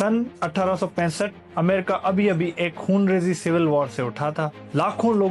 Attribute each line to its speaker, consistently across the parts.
Speaker 1: सन 1865 America अभी अभी एक खूनरेजी सिविल वॉर से उठा था। लाखों लोग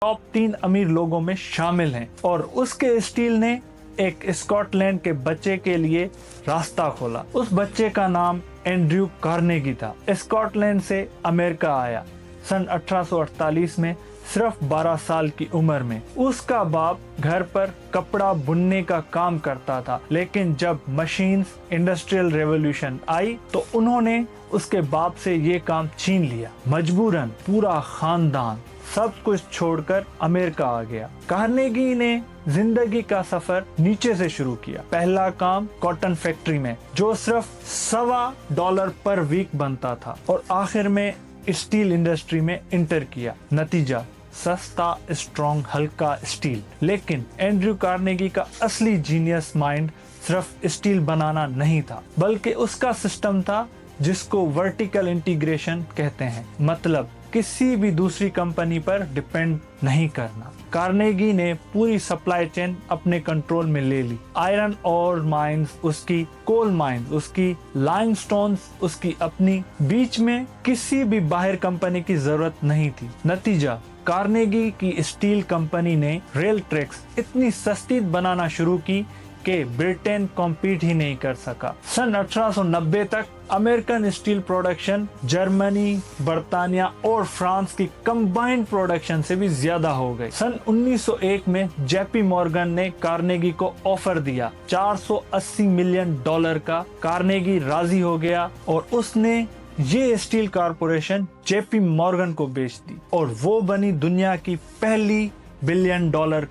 Speaker 1: टॉप 3 अमीर लोगों में शामिल हैं और उसके स्टील ने एक स्कॉटलैंड के बच्चे के लिए रास्ता खोला। उस बच्चे का नाम एंड्रयू कार्नेगी था। स्कॉटलैंड से अमेरिका आया सन 1848 में, सिर्फ 12 साल की उम्र में। उसका बाप घर पर कपड़ा बुनने का काम करता था, लेकिन जब मशीन्स इंडस्ट्रियल रेवोल्यूशन आई तो उन्होंने उसके बाप से ये काम छीन लिया। मजबूरन पूरा खानदान सब कुछ छोड़कर अमेरिका आ गया। कार्नेगी ने जिंदगी का सफर नीचे से शुरू किया। पहला काम कॉटन फैक्ट्री में, जो सिर्फ $1.25 पर वीक बनता था, और आखिर में स्टील इंडस्ट्री में इंटर किया। नतीजा सस्ता, स्ट्रॉन्ग, हल्का स्टील। लेकिन एंड्रयू कार्नेगी का असली जीनियस माइंड सिर्फ स्टील बनाना नहीं था, बल्कि उसका सिस्टम था जिसको वर्टिकल इंटीग्रेशन कहते हैं। मतलब किसी भी दूसरी कंपनी पर डिपेंड नहीं करना। कार्नेगी ने पूरी सप्लाई चेन अपने कंट्रोल में ले ली। आयरन और माइंस उसकी, कोल माइंस उसकी, लाइमस्टोन्स उसकी अपनी। बीच में किसी भी बाहर कंपनी की जरूरत नहीं थी। नतीजा, कार्नेगी की स्टील कंपनी ने रेल ट्रैक्स इतनी सस्ती बनाना शुरू की के ब्रिटेन कॉम्पीट ही नहीं कर सका। सन 1890 तक अमेरिकन स्टील प्रोडक्शन जर्मनी, बर्तानिया और फ्रांस की कंबाइंड प्रोडक्शन से भी ज्यादा हो गई। सन 1901 में जेपी मॉर्गन ने कार्नेगी को ऑफर दिया $480 मिलियन का। कार्नेगी राजी हो गया और उसने ये स्टील कारपोरेशन जेपी मॉर्गन को बेच दी और वो बनी दुनिया की पहली $1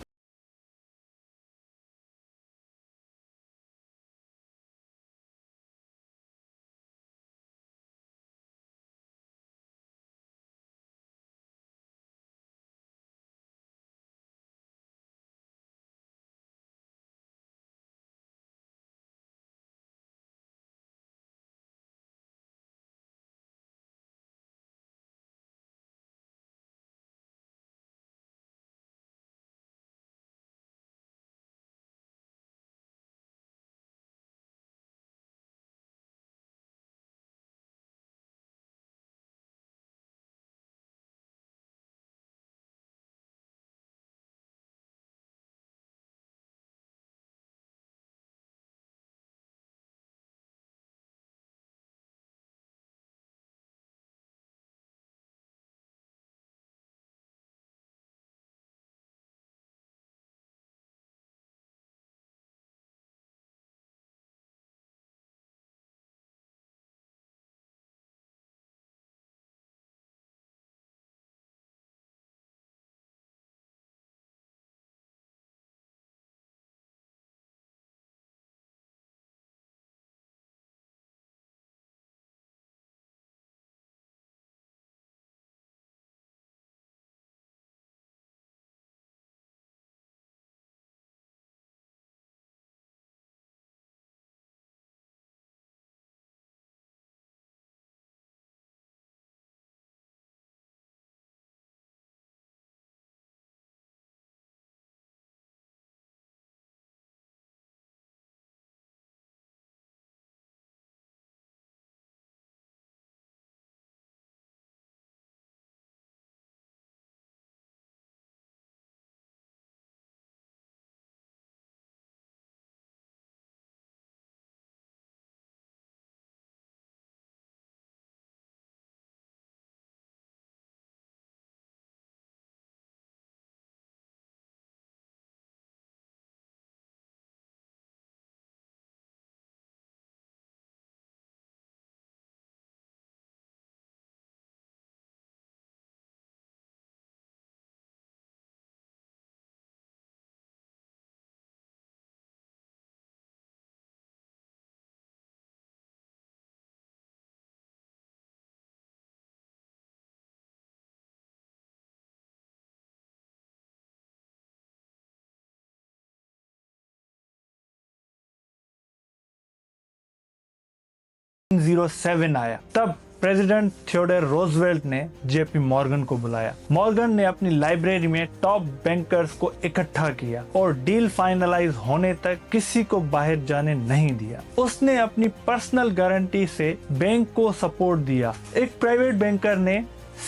Speaker 1: बिलियन आया। तब प्रेसिडेंट थियोडोर रोजवेल्ट ने जेपी मॉर्गन को बुलाया। मॉर्गन ने अपनी लाइब्रेरी में टॉप बैंकर्स को इकट्ठा किया और डील फाइनलाइज होने तक किसी को बाहर जाने नहीं दिया। उसने अपनी पर्सनल गारंटी से बैंक को सपोर्ट दिया। एक प्राइवेट बैंकर ने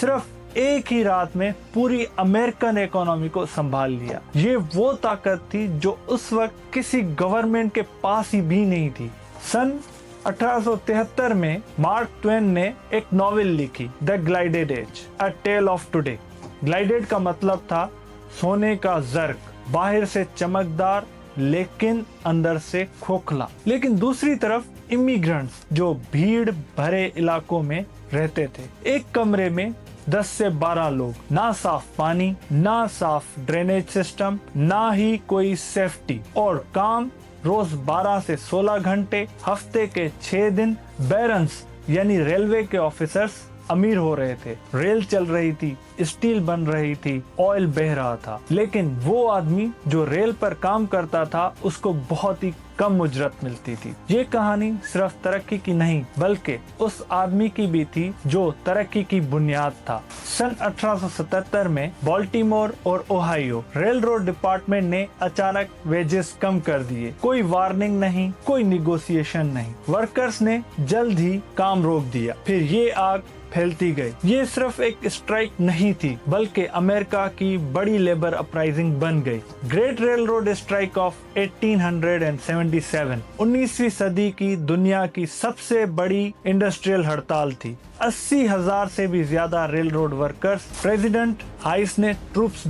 Speaker 1: सिर्फ एक ही रात में पूरी अमेरिकन इकोनॉमी को संभाल लिया। ये वो ताकत थी जो उस वक्त किसी गवर्नमेंट के पास ही भी नहीं थी। सन 1873 में मार्क ट्वेन ने एक नॉवेल लिखी, the gilded age, a tale of today. Gilded का मतलब था सोने का जर्क, बाहर से चमकदार लेकिन अंदर से खोखला। लेकिन दूसरी तरफ इमिग्रेंट्स जो भीड़ भरे इलाकों में रहते थे, एक कमरे में 10 से 12 लोग, ना साफ पानी, ना साफ ड्रेनेज सिस्टम, ना ही कोई सेफ्टी, और काम रोज 12 से 16 घंटे, हफ्ते के 6 दिन। बैरन्स यानी रेलवे के ऑफिसर्स अमीर हो रहे थे, रेल चल रही थी, स्टील बन रही थी, ऑयल बह रहा था, लेकिन वो आदमी जो रेल पर काम करता था उसको बहुत ही कम उजरत मिलती थी। ये कहानी सिर्फ तरक्की की नहीं बल्कि उस आदमी की भी थी जो तरक्की की बुनियाद था। सन 1877 में बाल्टीमोर और ओहायो रेल रोड डिपार्टमेंट ने अचानक वेजेस कम कर दिए। कोई वार्निंग नहीं, कोई निगोशिएशन नहीं, वर्कर्स ने जल्द ही काम रोक दिया। फिर ये आग फैलती गई। ये सिर्फ एक स्ट्राइक नहीं थी, बल्कि अमेरिका की बड़ी लेबर अपराइजिंग बन गई। Great rail road strike off 1877 19वीं सदी की दुनिया की सबसे बड़ी इंडस्ट्रियल हड़ताल थी। 80,000 से भी ज्यादा रेल रोड वर्कर्स, प्रेसिडेंट हाइस ने ट्रूप्स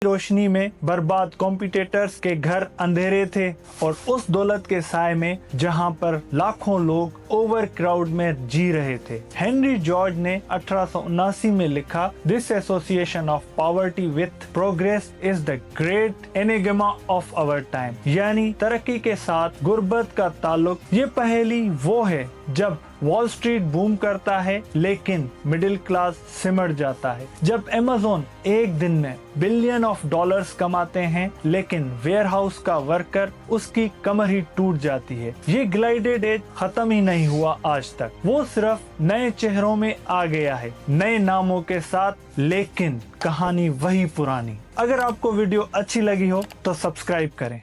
Speaker 1: रोशनी में बर्बाद कॉम्पिटिटर्स के घर अंधेरे थे, और उस दौलत के साय में जहां पर लाखों लोग ओवर क्राउड में जी रहे थे। हेनरी जॉर्ज ने 1879 में लिखा, this association of poverty with progress is the great enigma of our time, यानी तरक्की के साथ गुर्बत का ताल्लुक। ये पहेली वो है जब वॉल स्ट्रीट बूम करता है लेकिन मिडिल क्लास सिमट जाता है, जब अमेज़न एक दिन में बिलियन ऑफ डॉलर्स कमाते हैं लेकिन वेयरहाउस का वर्कर उसकी कमर ही टूट जाती है। ये ग्लाइडेड एज खत्म ही नहीं हुआ आज तक, वो सिर्फ नए चेहरों में आ गया है, नए नामों के साथ, लेकिन कहानी वही पुरानी। अगर आपको वीडियो अच्छी लगी हो तो सब्सक्राइब करें।